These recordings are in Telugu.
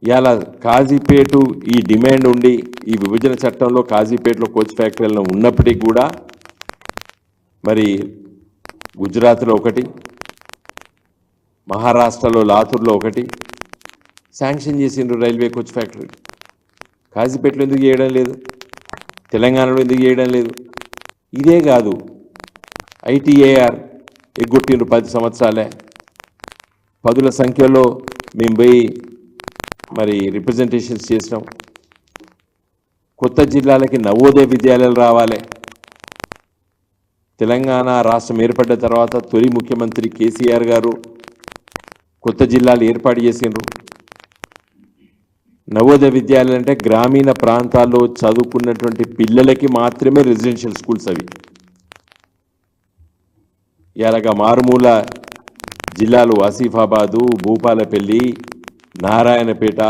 ఇవాళ కాజీపేట ఈ డిమాండ్ ఉండి ఈ విభజన చట్టంలో కాజీపేటలో కోచ్ ఫ్యాక్టరీలను ఉన్నప్పటికీ కూడా మరి గుజరాత్లో ఒకటి, మహారాష్ట్రలో లాతూర్లో ఒకటి శాంక్షన్ చేసిండ్రు రైల్వే కోచ్ ఫ్యాక్టరీ. కాజీపేటలో ఎందుకు చేయడం లేదు? తెలంగాణలో ఎందుకు చేయడం లేదు? ఇదే కాదు, ఐటీఏఆర్ ఎగ్గొట్టిండ్రు 10 సంవత్సరాలే. పదుల సంఖ్యలో మేము పోయి మరి రిప్రజెంటేషన్స్ చేసినాం. కొత్త జిల్లాలకి నవోదయ విద్యాలయాలు రావాలి. తెలంగాణ రాష్ట్రం ఏర్పడ్డ తర్వాత తొలి ముఖ్యమంత్రి కేసీఆర్ గారు కొత్త జిల్లాలు ఏర్పాటు చేసిండ్రు. నవోదయ విద్యాలయాలు అంటే గ్రామీణ ప్రాంతాల్లో చదువుకున్నటువంటి పిల్లలకి మాత్రమే రెసిడెన్షియల్ స్కూల్స్ అవి. ఇలాగా మారుమూల జిల్లాలు ఆసిఫాబాదు, భూపాలపల్లి, నారాయణపేట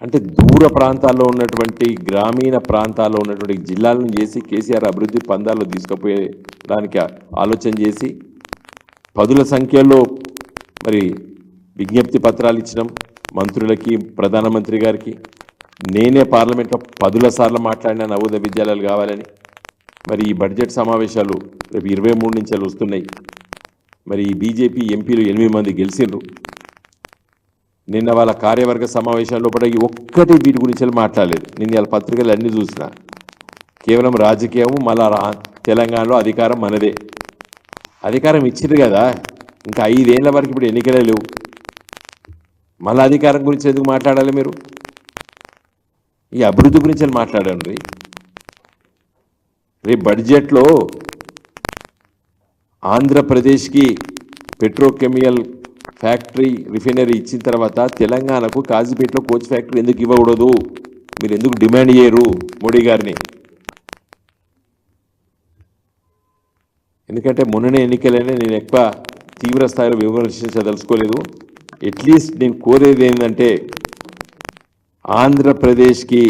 అంటే దూర ప్రాంతాల్లో ఉన్నటువంటి గ్రామీణ ప్రాంతాల్లో ఉన్నటువంటి జిల్లాలను చేసి కేసీఆర్ అభివృద్ధి పందాల్లో తీసుకుపోయడానికి ఆలోచన చేసి పదుల సంఖ్యలో మరి విజ్ఞప్తి పత్రాలు ఇచ్చినాం మంత్రులకి, ప్రధానమంత్రి గారికి. నేనే పార్లమెంట్లో 10 సార్లు మాట్లాడిన నవోదయ విద్యాలయాలు కావాలని. మరి ఈ బడ్జెట్ సమావేశాలు రేపు 23 నుంచి వస్తున్నాయి. మరి ఈ బీజేపీ ఎంపీలు 8 మంది గెలిచిండ్రు. నిన్న వాళ్ళ కార్యవర్గ సమావేశాల్లో కూడా ఒక్కటి వీటి గురించి మాట్లాడలేదు. నిన్న వాళ్ళ పత్రికలు అన్నీ చూసిన కేవలం రాజకీయం. మళ్ళా తెలంగాణలో అధికారం మనదే. అధికారం ఇచ్చింది కదా, ఇంకా 5 ఏళ్ల వరకు ఇప్పుడు ఎన్నికలే లేవు. మళ్ళీ అధికారం గురించి ఎందుకు మాట్లాడాలి మీరు? ఈ అభివృద్ధి గురించి మాట్లాడండి. రేపు బడ్జెట్లో ఆంధ్రప్రదేశ్కి పెట్రోకెమికల్ ఫ్యాక్టరీ రిఫైనరీ ఇచ్చిన తర్వాత తెలంగాణకు కాజీపేటలో కోచ్ ఫ్యాక్టరీ ఎందుకు ఇవ్వకూడదు? మీరు ఎందుకు డిమాండ్ చేయరు మోడీ గారిని? ఎందుకంటే మొన్ననే ఎన్నికలైనా నేను ఎక్కువ తీవ్ర స్థాయిలో విమర్శించదలుచుకోలేదు. అట్లీస్ట్ నేను కోరేది ఏంటంటే ఆంధ్రప్రదేశ్కి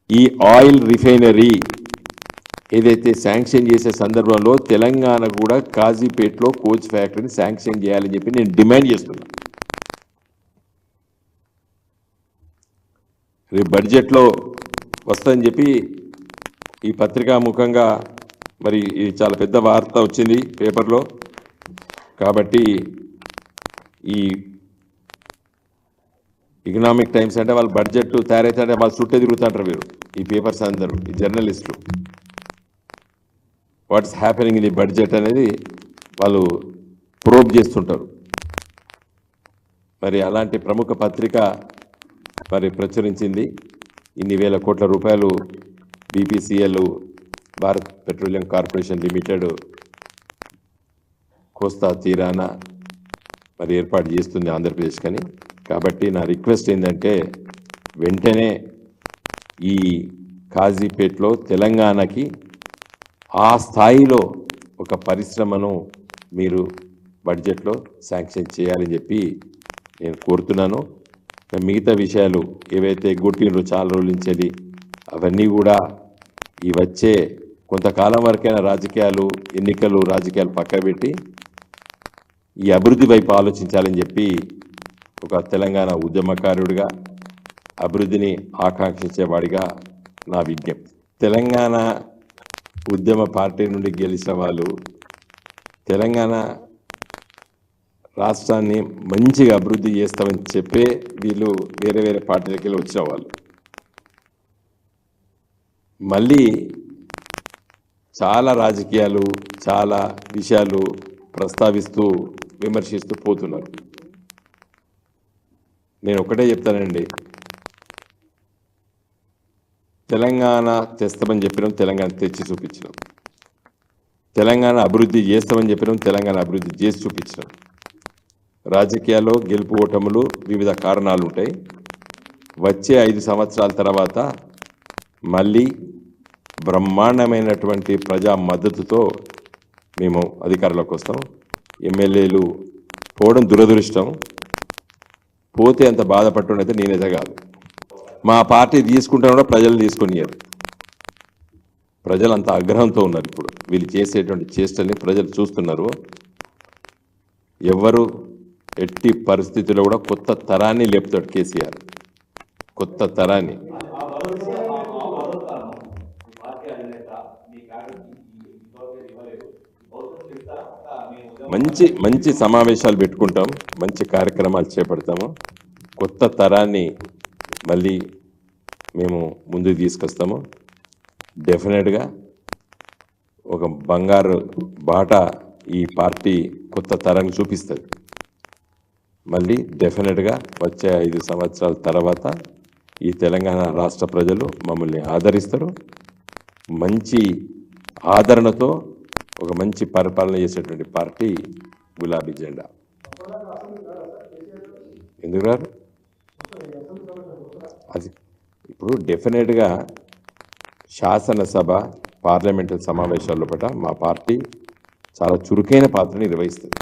ఈ ఆయిల్ రిఫైనరీ ఏదైతే శాంక్షన్ చేసే సందర్భంలో తెలంగాణ కూడా కాజీపేటలో కోచ్ ఫ్యాక్టరీని శాంక్షన్ చేయాలని చెప్పి నేను డిమాండ్ చేస్తున్నా. రేపు బడ్జెట్లో వస్తుందని చెప్పి ఈ పత్రికా ముఖంగా మరి ఇది చాలా పెద్ద వార్త వచ్చింది పేపర్లో. కాబట్టి ఈ ఎకనామిక్ టైమ్స్ అంటే వాళ్ళు బడ్జెట్ తయారైతే వాళ్ళు చుట్టే తిరుగుతుంటారు వీరు, ఈ పేపర్స్ అందరూ, ఈ జర్నలిస్టులు. What's happening in the budget అనేది వాళ్ళు ప్రోబ్ చేస్తుంటారు. మరి అలాంటి ప్రముఖ పత్రిక మరి ప్రచురించింది. ఇన్ని వేల కోట్ల రూపాయలు BPCL, Bharat petroleum corporation limited కోస్తా తీరాన మరి ఏర్పాటు చేస్తుంది ఆంధ్రప్రదేశ్ కని. కాబట్టి నా రిక్వెస్ట్ ఏంటంటే వెంటనే ఈ కాజీపేటలో తెలంగాణకి ఆ స్థాయిలో ఒక పరిశ్రమను మీరు బడ్జెట్లో శాంక్షన్ చేయాలని చెప్పి నేను కోరుతున్నాను. మిగతా విషయాలు ఏవైతే గుట్టిండ్రు చాలా రోజుల నుంచి అవన్నీ కూడా ఈ వచ్చే కొంతకాలం వరకైనా రాజకీయాలు, ఎన్నికలు, రాజకీయాలు పక్కన పెట్టి ఈ అభివృద్ధి వైపు ఆలోచించాలని చెప్పి ఒక తెలంగాణ ఉద్యమకారుడిగా, అభివృద్ధిని ఆకాంక్షించేవాడిగా నా విజ్ఞప్తి. తెలంగాణ ఉద్యమ పార్టీ నుండి గెలిచిన వాళ్ళు తెలంగాణ రాష్ట్రాన్ని మంచిగా అభివృద్ధి చేస్తామని చెప్పే వీళ్ళు వేరే వేరే పార్టీలకి వెళ్ళి వచ్చిన వాళ్ళు మళ్ళీ చాలా రాజకీయాలు, చాలా విషయాలు ప్రస్తావిస్తూ విమర్శిస్తూ పోతున్నారు. నేను ఒకటే చెప్తానండి, తెలంగాణ తెస్తామని చెప్పినాం, తెలంగాణ తెచ్చి చూపించినాం. తెలంగాణ అభివృద్ధి చేస్తామని చెప్పినాం, తెలంగాణ అభివృద్ధి చేసి చూపించినాం. రాజకీయాల్లో గెలుపు ఓటములు వివిధ కారణాలు ఉంటాయి. వచ్చే 5 సంవత్సరాల తర్వాత మళ్ళీ బ్రహ్మాండమైనటువంటి ప్రజా మద్దతుతో మేము అధికారంలోకి వస్తాం. ఎమ్మెల్యేలు పోవడం దురదృష్టం, పోతే అంత బాధపడుతుండైతే నేనైతే కాదు. మా పార్టీ తీసుకుంటే కూడా ప్రజలు తీసుకునియారు. ప్రజలు అంత ఆగ్రహంతో ఉన్నారు. ఇప్పుడు వీళ్ళు చేసేటువంటి చేష్టల్ని ప్రజలు చూస్తున్నారు. ఎవ్వరు ఎట్టి పరిస్థితుల్లో కూడా కొత్త తరాన్ని లేపుతాడు కేసీఆర్, కొత్త తరాన్ని. మంచి మంచి సమావేశాలు పెట్టుకుంటాం, మంచి కార్యక్రమాలు చేపడతాము, కొత్త తరాన్ని మళ్ళీ మేము ముందుకు తీసుకొస్తాము. డెఫినెట్గా ఒక బంగారు బాట ఈ పార్టీ కొత్త తరానికి చూపిస్తుంది. మళ్ళీ డెఫినెట్గా వచ్చే 5 సంవత్సరాల తర్వాత ఈ తెలంగాణ రాష్ట్ర ప్రజలు మమ్మల్ని ఆదరిస్తారు. మంచి ఆదరణతో ఒక మంచి పరిపాలన చేసేటువంటి పార్టీ గులాబీ జెండా. ఎందుకు రారు? అది ఇప్పుడు డెఫినెట్గా శాసనసభ పార్లమెంటు సమావేశాల లోపల మా పార్టీ చాలా చురుకైన పాత్ర నిర్వహిస్తుంది.